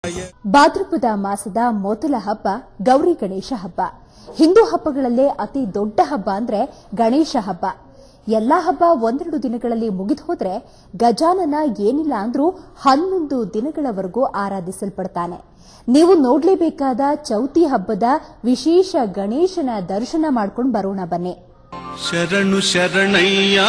ಭಾದ್ರಪದ ಮಾಸದ ಮೊದಲ ಹಬ್ಬ ಗೌರಿ ಗಣೇಶ ಹಬ್ಬ. ಹಿಂದೂ ಹಬ್ಬಗಳಲ್ಲೇ ಅತಿ ದೊಡ್ಡ ಹಬ್ಬ ಅಂದ್ರೆ ಗಣೇಶ ಹಬ್ಬ. ಎಲ್ಲಾ ಹಬ್ಬ ಒಂದೆರಡು ದಿನಗಳಲ್ಲಿ ಮುಗಿದು ಹೋದ್ರೆ ಗಜಾನನ ಏನಿಲ್ಲ ಅಂದ್ರೂ 11 ದಿನಗಳವರೆಗೂ ಆರಾಧಿಸಲ್ಪಡ್ತಾನೆ. ನೀವು ನೋಡ್ಲೇಬೇಕಾದ ಚೌತಿ ಹಬ್ಬದ ವಿಶೇಷ ಗಣೇಶನ ದರ್ಶನ ಮಾಡ್ಕೊಂಡು ಬರೋಣ ಬನ್ನಿ. ಶರಣು ಶರಣಯ್ಯ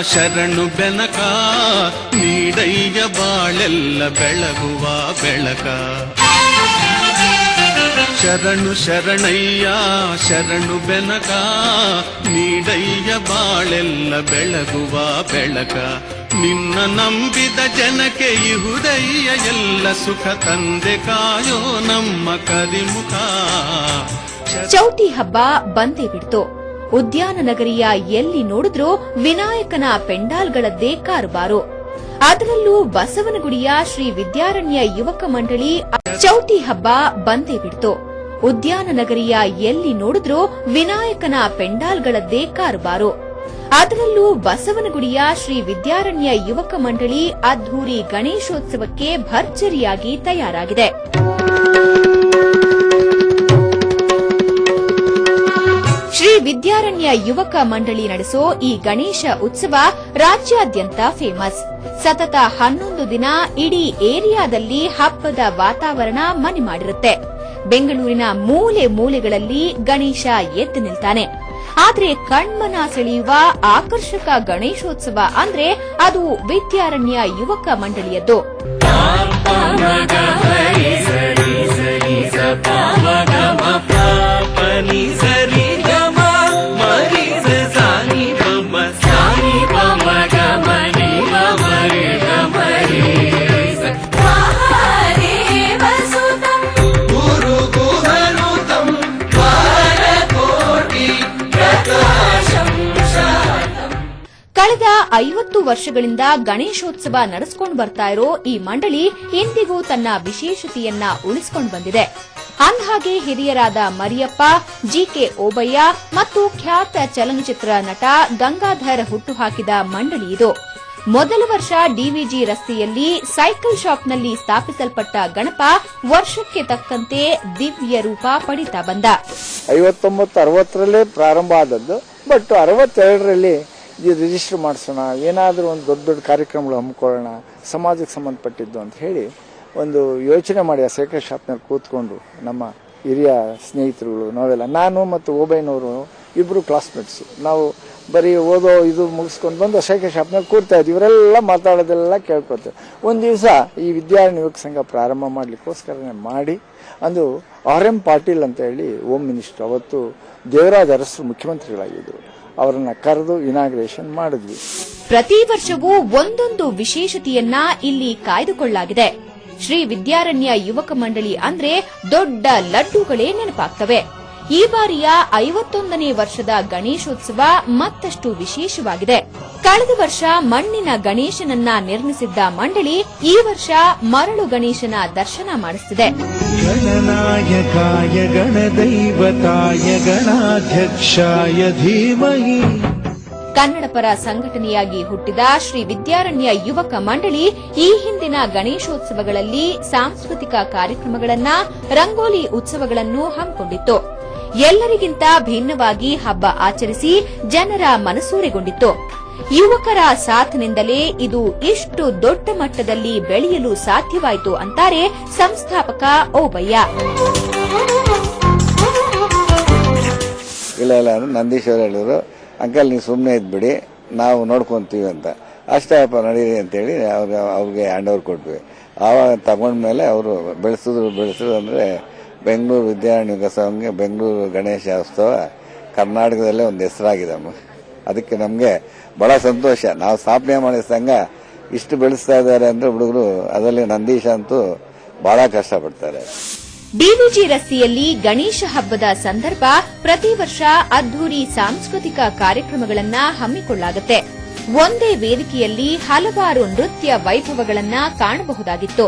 ಶರಣು ಬೆನಕ ನೀಡಯ್ಯ ಬಾಳೆಲ್ಲ ಬೆಳಗುವ ಬೆಳಕ. ಶರಣು ಶರಣಯ್ಯ ಶರಣು ಬೆನಕ ನೀಡಯ್ಯ ಬಾಳೆಲ್ಲ ಬೆಳಗುವ ಬೆಳಕ. ನಿನ್ನ ನಂಬಿದ ಜನಕ್ಕೆ ಇಹುದಯ್ಯ ಎಲ್ಲ ಸುಖ ತಂದೆ ಕಾಯೋ ನಮ್ಮ ಕರಿಮುಖ. ಚೌತಿ ಹಬ್ಬ ಬಂದೇ ಬಿಡ್ತು. ಉದ್ಯಾನ ನಗರಿಯ ಎಲ್ಲಿ ನೋಡಿದ್ರೂ ವಿನಾಯಕನ ಪೆಂಡಾಲ್ಗಳದ್ದೇ ಕಾರುಬಾರು. ಅದರಲ್ಲೂ ಬಸವನಗುಡಿಯ ಶ್ರೀ ವಿದ್ಯಾರಣ್ಯ ಯುವಕ ಮಂಡಳಿ ಚೌತಿ ಹಬ್ಬ ಬಂದೇ ಬಿಡ್ತು. ಉದ್ಯಾನ ನಗರಿಯ ಎಲ್ಲಿ ನೋಡಿದ್ರೂ ವಿನಾಯಕನ ಪೆಂಡಾಲ್ಗಳದ್ದೇ ಕಾರುಬಾರು. ಅದರಲ್ಲೂ ಬಸವನಗುಡಿಯ ಶ್ರೀ ವಿದ್ಯಾರಣ್ಯ ಯುವಕ ಮಂಡಳಿ ಅದ್ಧೂರಿ ಗಣೇಶೋತ್ಸವಕ್ಕೆ ಭರ್ಜರಿಯಾಗಿ ತಯಾರಾಗಿದೆ. ಶ್ರೀ ವಿದ್ಯಾರಣ್ಯ ಯುವಕ ಮಂಡಳಿ ನಡೆಸೋ ಈ ಗಣೇಶ ಉತ್ಸವ ರಾಜ್ಯಾದ್ಯಂತ ಫೇಮಸ್. ಸತತ 11 ದಿನ ಇಡೀ ಏರಿಯಾದಲ್ಲಿ ಹಬ್ಬದ ವಾತಾವರಣ ಮನೆ ಮಾಡಿರುತ್ತೆ. ಬೆಂಗಳೂರಿನ ಮೂಲೆ ಮೂಲೆಗಳಲ್ಲಿ ಗಣೇಶ ಎದ್ದು ನಿಲ್ತಾನೆ. ಆದ್ರೆ ಕಣ್ಮನ ಸೆಳೆಯುವ ಆಕರ್ಷಕ ಗಣೇಶೋತ್ಸವ ಅಂದ್ರೆ ಅದು ವಿದ್ಯಾರಣ್ಯ ಯುವಕ ಮಂಡಳಿಯದ್ದು. ಕಳೆದ 50 ವರ್ಷಗಳಿಂದ ಗಣೇಶೋತ್ಸವ ನಡೆಸಿಕೊಂಡು ಬರ್ತಾ ಇರೋ ಈ ಮಂಡಳಿ ಇಂದಿಗೂ ತನ್ನ ವಿಶೇಷತೆಯನ್ನ ಉಳಿಸಿಕೊಂಡು ಬಂದಿದೆ. ಅಂದ್ಹಾಗೆ ಹಿರಿಯರಾದ ಮರಿಯಪ್ಪ, ಜಿಕೆ ಓಬಯ್ಯ ಮತ್ತು ಖ್ಯಾತ ಚಲನಚಿತ್ರ ನಟ ಗಂಗಾಧರ್ ಹುಟ್ಟುಹಾಕಿದ ಮಂಡಳಿ ಇದು. ಮೊದಲ ವರ್ಷ ಡಿವಿಜಿ ರಸ್ತೆಯಲ್ಲಿ ಸೈಕಲ್ ಶಾಪ್ನಲ್ಲಿ ಸ್ಥಾಪಿಸಲ್ಪಟ್ಟ ಗಣಪ ವರ್ಷಕ್ಕೆ ತಕ್ಕಂತೆ ದಿವ್ಯ ರೂಪ ಪಡಿತಾ ಬಂದ. 59-60ರಲ್ಲೇ ಪ್ರಾರಂಭ ಆದದ್ದು. ಬಟ್ 62ರಲ್ಲಿ ರಿಜಿಸ್ಟರ್ ಮಾಡಿಸೋಣ, ಏನಾದರೂ ಒಂದು ದೊಡ್ಡ ದೊಡ್ಡ ಕಾರ್ಯಕ್ರಮಗಳು ಹಮ್ಮಿಕೊಳ್ಳೋಣ, ಸಮಾಜಕ್ಕೆ ಸಂಬಂಧಪಟ್ಟಿದ್ದು ಅಂತ ಹೇಳಿ ಒಂದು ಯೋಚನೆ ಮಾಡಿ ಆ ಸೈಕಲ್ ಶಾಪ್ನಲ್ಲಿ ಕೂತ್ಕೊಂಡು ನಮ್ಮ ಹಿರಿಯ ಸ್ನೇಹಿತರುಗಳು ನಾವೆಲ್ಲ, ನಾನು ಮತ್ತು ಓಬಯ್ಯನವರು ಇಬ್ಬರು ಕ್ಲಾಸ್ಮೇಟ್ಸು, ನಾವು ಬರೀ ಓದೋ ಇದು ಮುಗಿಸ್ಕೊಂಡು ಬಂದು ಸೈಕಲ್ ಶಾಪ್ನಲ್ಲಿ ಕೂರ್ತಾ ಇದ್ವಿ. ಇವರೆಲ್ಲ ಮಾತಾಡೋದೆಲ್ಲ ಕೇಳ್ಕೊತೇವೆ. ಒಂದು ದಿವಸ ಈ ವಿದ್ಯಾರಣ್ಯ ಯುವಕ ಸಂಘ ಪ್ರಾರಂಭ ಮಾಡಲಿಕ್ಕೋಸ್ಕರನೇ ಮಾಡಿ, ಅದು RM ಪಾಟೀಲ್ ಅಂತ ಹೇಳಿ ಹೋಮ್ ಮಿನಿಸ್ಟರ್, ಅವತ್ತು ದೇವರಾಜ್ ಅರಸು ಮುಖ್ಯಮಂತ್ರಿಗಳಾಗಿದ್ದರು, ಅವರನ್ನ ಕರೆದು ಇನಾಗ್ರೇಷನ್ ಮಾಡಿದ್ವಿ. ಪ್ರತಿ ವರ್ಷವೂ ಒಂದೊಂದು ವಿಶೇಷತೆಯನ್ನ ಇಲ್ಲಿ ಕಾಯ್ದುಕೊಳ್ಳಲಾಗಿದೆ. ಶ್ರೀ ವಿದ್ಯಾರಣ್ಯ ಯುವಕ ಮಂಡಳಿ ಅಂದ್ರೆ ದೊಡ್ಡ ಲಡ್ಡುಗಳೇ ನೆನಪಾಗ್ತವೆ. ಈ ಬಾರಿಯ 51ನೇ ವರ್ಷದ ಗಣೇಶೋತ್ಸವ ಮತ್ತಷ್ಟು ವಿಶೇಷವಾಗಿದೆ. ಕಳೆದ ವರ್ಷ ಮಣ್ಣಿನ ಗಣೇಶನನ್ನ ನಿರ್ಮಿಸಿದ್ದ ಮಂಡಳಿ ಈ ವರ್ಷ ಮರಳು ಗಣೇಶನ ದರ್ಶನ ಮಾಡಿಸುತ್ತಿದೆ. ಗಣನಾಯಕಾಯ ಗಣದೈವತಾಯ ಗಣಾಧ್ಯಕ್ಷಾಯ ಧೀಮಹಿ. ಕನ್ನಡಪರ ಸಂಘಟನೆಯಾಗಿ ಹುಟ್ಟಿದ ಶ್ರೀ ವಿದ್ಯಾರಣ್ಯ ಯುವಕ ಮಂಡಳಿ ಈ ಹಿಂದಿನ ಗಣೇಶೋತ್ಸವಗಳಲ್ಲಿ ಸಾಂಸ್ಕೃತಿಕ ಕಾರ್ಯಕ್ರಮಗಳನ್ನ, ರಂಗೋಲಿ ಉತ್ಸವಗಳನ್ನು ಹಮ್ಮಿಕೊಂಡಿತ್ತು. ಎಲ್ಲರಿಗಿಂತ ಭಿನ್ನವಾಗಿ ಹಬ್ಬ ಆಚರಿಸಿ ಜನರ ಮನಸೂರೆಗೊಂಡಿತ್ತು. ಯುವಕರ ಸಾಥ್ನಿಂದಲೇ ಇದು ಇಷ್ಟು ದೊಡ್ಡ ಮಟ್ಟದಲ್ಲಿ ಬೆಳೆಯಲು ಸಾಧ್ಯವಾಯಿತು ಅಂತಾರೆ ಸಂಸ್ಥಾಪಕ ಓಬಯ್ಯ. ಇಲ್ಲ ನಂದೀಶ್ ಅವರು ಹೇಳಿದ್ರು, ಅಂಕಲ್ ನೀವು ಸುಮ್ಮನೆ ಇದ್ಬಿಡಿ, ನಾವು ನೋಡ್ಕೊಂತೀವಿ ಅಂತ. ಅಷ್ಟೇಪ್ಪ ನಡೀರಿ ಅಂತೇಳಿ ಅವ್ರಿಗೆ ಹ್ಯಾಂಡ್ ಓವರ್ ಕೊಟ್ವಿ. ಆವಾಗ ತಗೊಂಡ್ಮೇಲೆ ಅವರು ಬೆಳೆಸಿದ್ರು ಅಂದರೆ ಬೆಂಗಳೂರು ವಿದ್ಯಾರಣ್ಯ ಯುವಕ ಸಂಘ, ಬೆಂಗಳೂರು ಗಣೇಶ ಉತ್ಸವ ಕರ್ನಾಟಕದಲ್ಲೇ ಒಂದು ಹೆಸರಾಗಿದಮ್ಮ. ಅದಕ್ಕೆ ನಮಗೆ ಬಹಳ ಸಂತೋಷ. ನಾವು ಸ್ಥಾಪನೆ ಮಾಡಿದ ಸಂಘ ಇಷ್ಟು ಬೆಳೆಸ್ತಾ ಇದ್ದಾರೆ ಅಂದ್ರೆ ಹುಡುಗರು, ಅದರಲ್ಲಿ ನಂದೀಶ ಅಂತೂ ಬಹಳ ಕಷ್ಟಪಡ್ತಾರೆ. ಡಿವಿಜಿ ರಸ್ತೆಯಲ್ಲಿ ಗಣೇಶ ಹಬ್ಬದ ಸಂದರ್ಭ ಪ್ರತಿ ವರ್ಷ ಅದ್ಧೂರಿ ಸಾಂಸ್ಕೃತಿಕ ಕಾರ್ಯಕ್ರಮಗಳನ್ನ ಹಮ್ಮಿಕೊಳ್ಳಲಾಗುತ್ತೆ. ಒಂದೇ ವೇದಿಕೆಯಲ್ಲಿ ಹಲವಾರು ನೃತ್ಯ ವೈಭವಗಳನ್ನ ಕಾಣಬಹುದಾಗಿತ್ತು.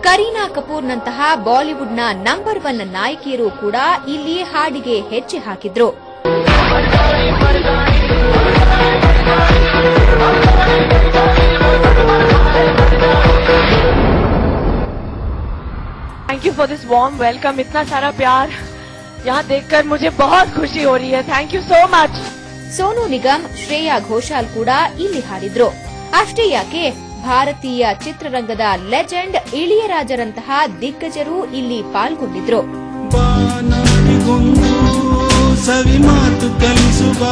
ಕರೀನಾ ಕಪೂರ್ನಂತಹ ಬಾಲಿವುಡ್ನ ನಂಬರ್ 1 ನಾಯಕಿಯರು ಕೂಡ ಇಲ್ಲಿ ಹಾಡಿಗೆ ಹೆಜ್ಜೆ ಹಾಕಿದ್ರು. Thank you for this warm welcome, इतना सारा प्यार यहाँ देखकर मुझे बहुत खुशी हो रही है. Thank you so much. Sonu Nigam, Shreya Ghoshal ಕೂಡ ಇಲ್ಲಿ ಹಾಡಿದ್ರು. ಅಷ್ಟೇ ಯಾಕೆ, ಭಾರತೀಯ ಚಿತ್ರರಂಗದ ಲೆಜೆಂಡ್ ಇಳಿಯರಾಜರಂತಹ ದಿಗ್ಗಜರು ಇಲ್ಲಿ ಪಾಲ್ಗೊಂಡಿದ್ರು. ಸವಿ ಮಾತು ಕಲಿಸುವ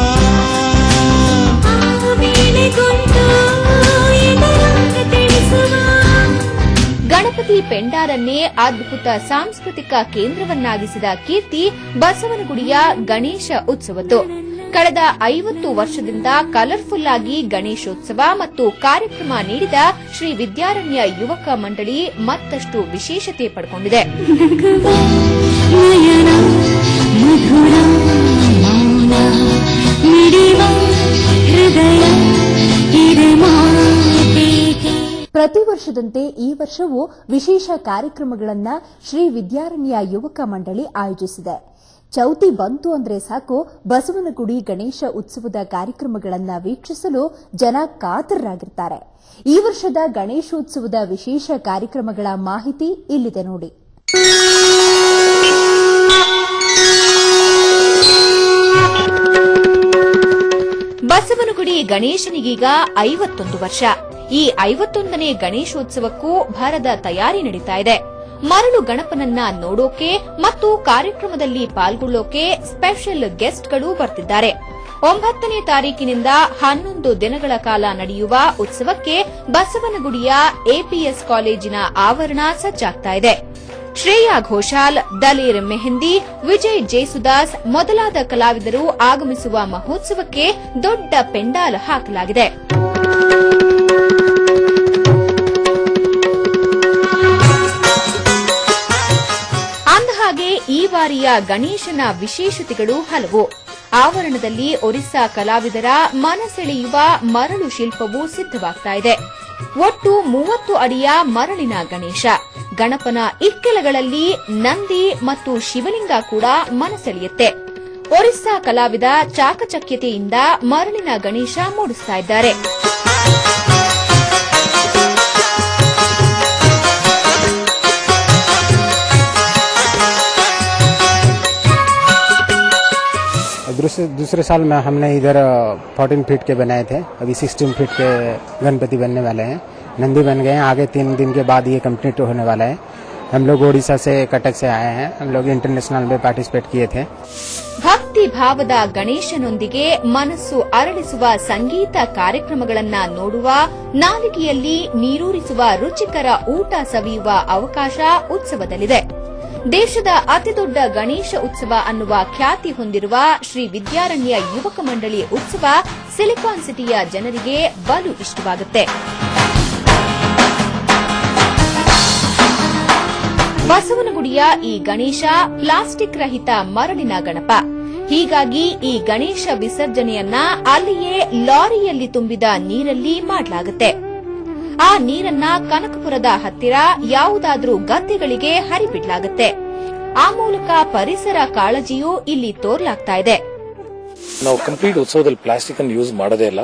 ಗಣಪತಿ ಪೆಂಡಾಲನ್ನೇ ಅದ್ಭುತ ಸಾಂಸ್ಕೃತಿಕ ಕೇಂದ್ರವನ್ನಾಗಿಸಿದ ಕೀರ್ತಿ ಬಸವನಗುಡಿಯ ಗಣೇಶ ಉತ್ಸವದ್ದು. ಕಳೆದ 50 ವರ್ಷದಿಂದ ಕಲರ್ಫುಲ್ ಆಗಿ ಗಣೇಶೋತ್ಸವ ಮತ್ತು ಕಾರ್ಯಕ್ರಮ ನೀಡಿದ ಶ್ರೀ ವಿದ್ಯಾರಣ್ಯ ಯುವಕ ಮಂಡಳಿ ಮತ್ತಷ್ಟು ವಿಶೇಷತೆ ಪಡೆಕೊಂಡಿದೆ. ಪ್ರತಿ ವರ್ಷದಂತೆ ಈ ವರ್ಷವೂ ವಿಶೇಷ ಕಾರ್ಯಕ್ರಮಗಳನ್ನು ಶ್ರೀ ವಿದ್ಯಾರಣ್ಯ ಯುವಕ ಮಂಡಳಿ ಆಯೋಜಿಸಿದೆ. ಚೌತಿ ಬಂತು ಅಂದ್ರೆ ಸಾಕು, ಬಸವನಗುಡಿ ಗಣೇಶ ಉತ್ಸವದ ಕಾರ್ಯಕ್ರಮಗಳನ್ನು ವೀಕ್ಷಿಸಲು ಜನ ಕಾತರರಾಗಿರ್ತಾರೆ. ಈ ವರ್ಷದ ಗಣೇಶೋತ್ಸವದ ವಿಶೇಷ ಕಾರ್ಯಕ್ರಮಗಳ ಮಾಹಿತಿ ಇಲ್ಲಿದೆ ನೋಡಿ. ಬಸವನಗುಡಿ ಗಣೇಶನಿಗೀಗ 51 ವರ್ಷ. ಈ 51ನೇ ಗಣೇಶೋತ್ಸವಕ್ಕೂ ಭರದ ತಯಾರಿ ನಡೀತಾ ಇದೆ. ಮರಳು ಗಣಪನನ್ನ ನೋಡೋಕೆ ಮತ್ತು ಕಾರ್ಯಕ್ರಮದಲ್ಲಿ ಪಾಲ್ಗೊಳ್ಳೋಕೆ ಸ್ಪೆಷಲ್ ಗೆಸ್ಟ್ಗಳು ಬರ್ತಿದ್ದಾರೆ. 9ನೇ ತಾರೀಕಿನಿಂದ 11 ದಿನಗಳ ಕಾಲ ನಡೆಯುವ ಉತ್ಸವಕ್ಕೆ ಬಸವನಗುಡಿಯ ಎಪಿಎಸ್ ಕಾಲೇಜಿನ ಆವರಣ ಸಜ್ಜಾಗ್ತಾ ಇದೆ. ಶ್ರೇಯಾ ಘೋಷಾಲ್, ದಲೇರ್ ಮೆಹಂದಿ, ವಿಜಯ್ ಜೇಸುದಾಸ್ ಮೊದಲಾದ ಕಲಾವಿದರು ಆಗಮಿಸುವ ಮಹೋತ್ಸವಕ್ಕೆ ದೊಡ್ಡ ಪೆಂಡಾಲ್ ಹಾಕಲಾಗಿದೆ. ಅಂದಹಾಗೆ ಈ ಬಾರಿಯ ಗಣೇಶನ ವಿಶೇಷತೆಗಳು ಹಲವು. ಆವರಣದಲ್ಲಿ ಒರಿಸ್ಸಾ ಕಲಾವಿದರ ಮನಸೆಳೆಯುವ ಮರಳು ಶಿಲ್ಪವು ಸಿದ್ದವಾಗ್ತಾ ಇದೆ. ಒಟ್ಟು 30 ಅಡಿಯ ಮರಳಿನ ಗಣೇಶ. ಗಣಪನ ಇಕ್ಕೆಲಗಳಲ್ಲಿ ನಂದಿ ಮತ್ತು ಶಿವಲಿಂಗ ಕೂಡ ಮನಸೆಳೆಯುತ್ತೆ. ಒರಿಸ್ಸಾ ಕಲಾವಿದ ಚಾಕಚಕ್ಯತೆಯಿಂದ ಮರಳಿನ ಗಣೇಶ ಮೂಡಿಸ್ತಾ ಇದ್ದಾರೆ. दूसरे साल में हमने इधर 14 फीट के बनाए थे, अभी 16 फीट के गणपति बनने वाले हैं. नंदी बन गए हैं, आगे 3 दिन के बाद ये कंप्लीट होने वाला है. हम लोग ओडिशा से कटक से आए हैं. हम लोग इंटरनेशनल में पार्टिसिपेट किए थे. ಭಕ್ತಿ ಭಾವದ ಗಣೇಶನೊಂದಿಗೆ ಮನಸ್ಸು ಅರಳಿಸುವ ಸಂಗೀತ ಕಾರ್ಯಕ್ರಮಗಳನ್ನ ನೋಡುವ, ನಾಲಿಗೆಯಲ್ಲಿ ನೀರೂರಿಸುವ ರುಚಿಕರ ಊಟ ಸವಿಯುವ ಅವಕಾಶ ಉತ್ಸವದಲ್ಲಿದೆ. ದೇಶದ ಅತಿದೊಡ್ಡ ಗಣೇಶ ಉತ್ಸವ ಅನ್ನುವ ಖ್ಯಾತಿ ಹೊಂದಿರುವ ಶ್ರೀ ವಿದ್ಯಾರಣ್ಯ ಯುವಕ ಮಂಡಳಿ ಉತ್ಸವ ಸಿಲಿಕಾನ್ ಸಿಟಿಯ ಜನರಿಗೆ ಬಲು ಇಷ್ಟವಾಗುತ್ತೆ. ಬಸವನಗುಡಿಯ ಈ ಗಣೇಶ ಪ್ಲಾಸ್ಟಿಕ್ ರಹಿತ ಮರಳಿನ ಗಣಪ. ಹೀಗಾಗಿ ಈ ಗಣೇಶ ವಿಸರ್ಜನೆಯನ್ನ ಅಲ್ಲಿಯೇ ಲಾರಿಯಲ್ಲಿ ತುಂಬಿದ ನೀರಲ್ಲಿ ಮಾಡಲಾಗುತ್ತೆ. ಆ ನೀರನ್ನ ಕನಕಪುರದ ಹತ್ತಿರ ಯಾವುದಾದ್ರೂ ಗದ್ದೆಗಳಿಗೆ ಹರಿಬಿಡಲಾಗುತ್ತೆ. ಆ ಮೂಲಕ ಪರಿಸರ ಕಾಳಜಿಯೂ ಇಲ್ಲಿ ತೋರ್ಲಾಗ್ತಾ ಇದೆ. ನಾವು ಕಂಪ್ಲೀಟ್ ಉತ್ಸವದಲ್ಲಿ ಪ್ಲಾಸ್ಟಿಕ್ ಅನ್ನು ಯೂಸ್ ಮಾಡೋದೇ ಇಲ್ಲ.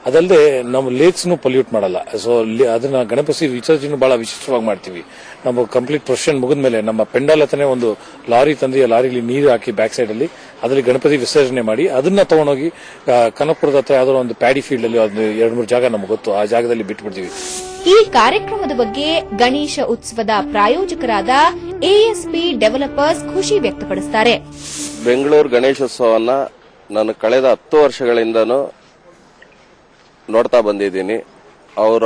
ಅದಲ್ಲದೆ ನಮ್ಮ ಲೇಕ್ಸ್ ಪೊಲ್ಯೂಟ್ ಮಾಡಲ್ಲ. ಸೊ ಅದನ್ನ ಗಣಪತಿ ವಿಸರ್ಜನೆ ಬಹಳ ವಿಶಿಷ್ಟವಾಗಿ ಮಾಡ್ತೀವಿ. ನಮ್ಮ ಕಂಪ್ಲೀಟ್ ಪ್ರೊಸೆಷನ್ ಮುಗಿದ್ಮೇಲೆ ನಮ್ಮ ಪೆಂಡಾಲ್ ಹತ್ರನೇ ಒಂದು ಲಾರಿ ತಂದು, ಲಾರಿಲಿ ನೀರು ಹಾಕಿ ಬ್ಯಾಕ್ ಸೈಡ್ ಅಲ್ಲಿ ಅದರಲ್ಲಿ ಗಣಪತಿ ವಿಸರ್ಜನೆ ಮಾಡಿ ಅದನ್ನ ತಗೊಂಡೋಗಿ ಕನಕಪುರದ ಹತ್ರ ಯಾವ್ದೋ ಒಂದು ಪ್ಯಾಡಿ ಫೀಲ್ಡ್ ಅಲ್ಲಿ 2-3 ಜಾಗ ನಮ್ಗೆ ಗೊತ್ತು, ಆ ಜಾಗದಲ್ಲಿ ಬಿಟ್ಬಿಡ್ತೀವಿ. ಈ ಕಾರ್ಯಕ್ರಮದ ಬಗ್ಗೆ ಗಣೇಶ ಉತ್ಸವದ ಪ್ರಾಯೋಜಕರಾದ ಎಎಸ್ಪಿ ಡೆವಲಪರ್ಸ್ ಖುಷಿ ವ್ಯಕ್ತಪಡಿಸುತ್ತಾರೆ. ಬೆಂಗಳೂರು ಗಣೇಶೋತ್ಸವನ್ನ ನಾನು ಕಳೆದ 10 ವರ್ಷಗಳಿಂದನೂ ನೋಡ್ತಾ ಬಂದಿದ್ದೀನಿ. ಅವರ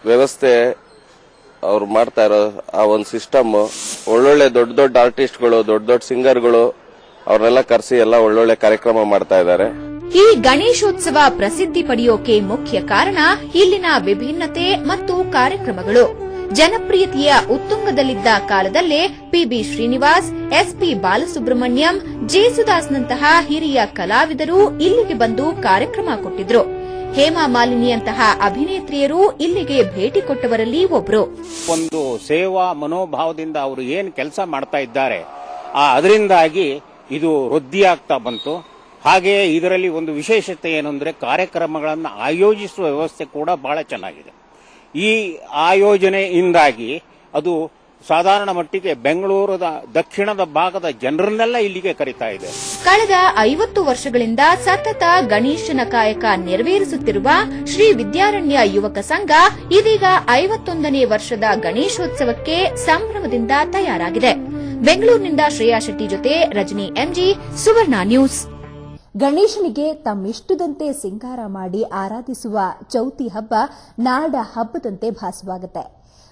ವ್ಯವಸ್ಥೆ, ಅವ್ರು ಮಾಡ್ತಾ ಇರೋ ಆ ಒಂದು ಸಿಸ್ಟಮ್, ಒಳ್ಳೊಳ್ಳೆ ದೊಡ್ಡ ದೊಡ್ಡ ಆರ್ಟಿಸ್ಟ್ಗಳು, ದೊಡ್ಡ ದೊಡ್ಡ ಸಿಂಗರ್ಗಳು ಅವ್ರನ್ನೆಲ್ಲ ಕರೆಸಿ ಎಲ್ಲ ಒಳ್ಳೊಳ್ಳೆ ಕಾರ್ಯಕ್ರಮ ಮಾಡ್ತಾ ಇದ್ದಾರೆ. ಈ ಗಣೇಶೋತ್ಸವ ಪ್ರಸಿದ್ಧಿ ಪಡೆಯೋಕೆ ಮುಖ್ಯ ಕಾರಣ ಇಲ್ಲಿನ ವಿಭಿನ್ನತೆ ಮತ್ತು ಕಾರ್ಯಕ್ರಮಗಳು. ಜನಪ್ರಿಯತೆಯ ಉತ್ತುಂಗದಲ್ಲಿದ್ದ ಕಾಲದಲ್ಲೇ ಪಿಬಿ ಶ್ರೀನಿವಾಸ್, ಎಸ್ಪಿ ಬಾಲಸುಬ್ರಹ್ಮಣ್ಯಂ, ಜೇಸುದಾಸ್ನಂತಹ ಹಿರಿಯ ಕಲಾವಿದರು ಇಲ್ಲಿಗೆ ಬಂದು ಕಾರ್ಯಕ್ರಮ ಕೊಟ್ಟಿದ್ರು. ಹೇಮಾ ಮಾಲಿನಿಯಂತಹ ಅಭಿನೇತ್ರಿಯರು ಇಲ್ಲಿಗೆ ಭೇಟಿ ಕೊಟ್ಟವರಲ್ಲಿ ಒಬ್ರು. ಒಂದು ಸೇವಾ ಮನೋಭಾವದಿಂದ ಅವರು ಏನು ಕೆಲಸ ಮಾಡ್ತಾ ಇದ್ದಾರೆ, ಅದರಿಂದಾಗಿ ಇದು ವೃದ್ಧಿಯಾಗ್ತಾ ಬಂತು. ಹಾಗೆಯೇ ಇದರಲ್ಲಿ ಒಂದು ವಿಶೇಷತೆ ಏನಂದ್ರೆ ಕಾರ್ಯಕ್ರಮಗಳನ್ನು ಆಯೋಜಿಸುವ ವ್ಯವಸ್ಥೆ ಕೂಡ ಬಹಳ ಚೆನ್ನಾಗಿದೆ. ಈ ಆಯೋಜನೆಯಿಂದಾಗಿ ಅದು ಸಾಧಾರಣ ಮಟ್ಟಿಗೆ ಬೆಂಗಳೂರದ ದಕ್ಷಿಣದ ಭಾಗದ ಜನರನ್ನೆಲ್ಲ ಇಲ್ಲಿಗೆ ಕರೀತಾ ಇದೆ. ಕಳೆದ 50 ವರ್ಷಗಳಿಂದ ಸತತ ಗಣೇಶನ ಕಾಯಕ ನೆರವೇರಿಸುತ್ತಿರುವ ಶ್ರೀ ವಿದ್ಯಾರಣ್ಯ ಯುವಕ ಸಂಘ ಇದೀಗ 51ನೇ ವರ್ಷದ ಗಣೇಶೋತ್ಸವಕ್ಕೆ ಸಂಭ್ರಮದಿಂದ ತಯಾರಾಗಿದೆ. ಬೆಂಗಳೂರಿನಿಂದ ಶ್ರೇಯಾ ಶೆಟ್ಟಿ ಜೊತೆ ರಜನಿ ಎಂಜಿ, ಸುವರ್ಣ ನ್ಯೂಸ್. ಗಣೇಶನಿಗೆ ತಮ್ಮಿಷ್ಟದಂತೆ ಸಿಂಗಾರ ಮಾಡಿ ಆರಾಧಿಸುವ ಚೌತಿ ಹಬ್ಬ ನಾಡ ಹಬ್ಬದಂತೆ ಭಾಸವಾಗುತ್ತೆ.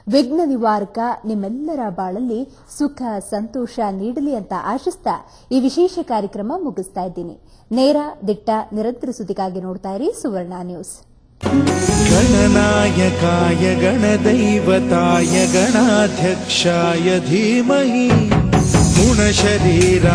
ವಿಘ್ನ ನಿವಾರಕ ನಿಮ್ಮೆಲ್ಲರ ಬಾಳಲ್ಲಿ ಸುಖ ಸಂತೋಷ ನೀಡಲಿ ಅಂತ ಆಶಿಸ್ತಾ ಈ ವಿಶೇಷ ಕಾರ್ಯಕ್ರಮ ಮುಗಿಸ್ತಾ ಇದ್ದೀನಿ. ನೇರ ದಿಟ್ಟ ನಿರಂತರ ಸುದ್ದಿಗಾಗಿ ನೋಡ್ತಾ ಇರಿ ಸುವರ್ಣ ನ್ಯೂಸ್. ಗಣನಾಯಕಾಯ ಗಣದೈವತಾಯ ಗಣಾಧ್ಯಕ್ಷಾಯ ಧೀಮಹಿ ಗುಣಶರೀರ